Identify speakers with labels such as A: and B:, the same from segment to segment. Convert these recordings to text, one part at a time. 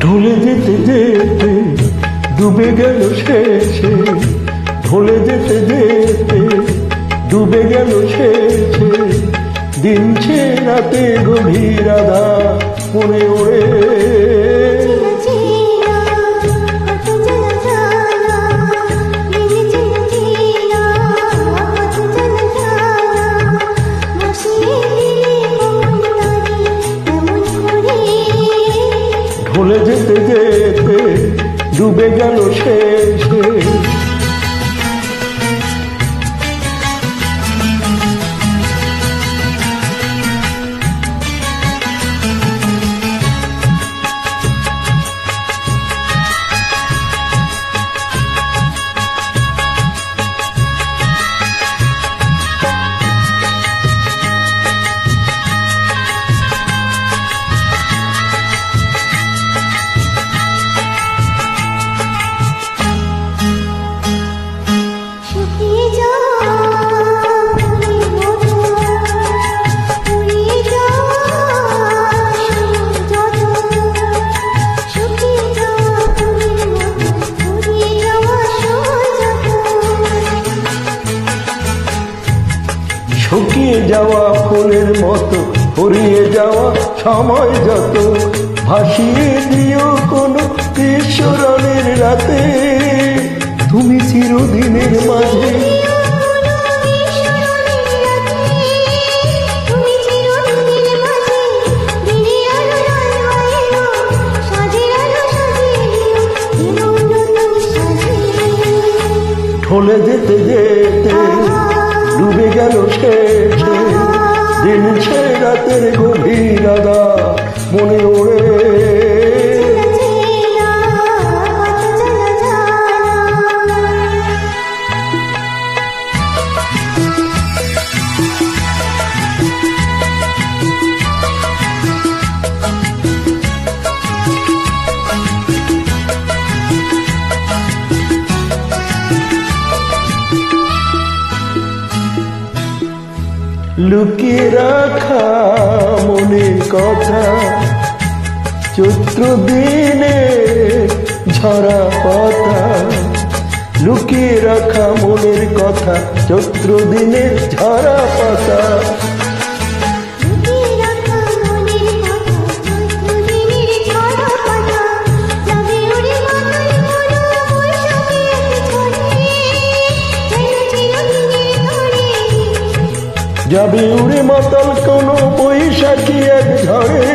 A: ঢলে যেতে যেতে ডুবে গেল শেষে, ঢলে যেতে যেতে ডুবে গেল শেষে, দিন ছে রাতে গভীর আধার মনে ওড়ে। ঢলে যেতে যেতে ডুবে গেল শেষে। শুকিয়ে যাওয়া ফুলের মতো ফুরিয়ে যাওয়া সময় যত, ভাসিয়ে দিও কোনো ঈশ্বরের রাতে, তুমি চিরদিনের মাঝে। ঢলে যেতে যেতে ডুবে গেল শেষে, দিন সে রাতের গভীর আধার মনে ওড়ে। লুকিয়ে রাখা মনের কথা, চৈত্র দিনে ঝরা পাতা, লুকিয়ে রাখা মনের কথা, চৈত্র দিনে ঝরা পাতা। যাবে উড়ে মাতাল কোনো বৈশাখী এক ঝড়ে,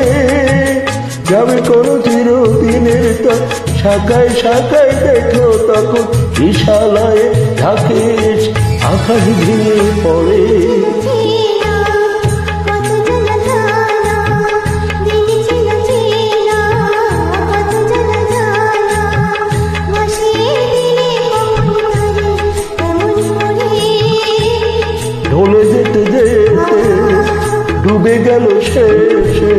A: যাবে কোনো চিরদিনের তো শাখায় শাখায় দেখো তখন বিশালায় ঢাকে আকাশ ভেঙে পড়ে। ঢলে যেতে যেতে ডুবে গেল শেষে,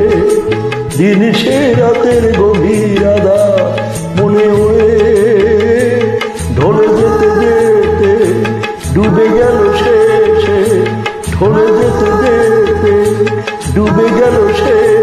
A: দিন সে রাতের গভীর আধার মনে ওড়ে। ঢলে যেতে যেতে ডুবে গেল শেষে, ঢলে যেতে যেতে ডুবে গেল শেষে।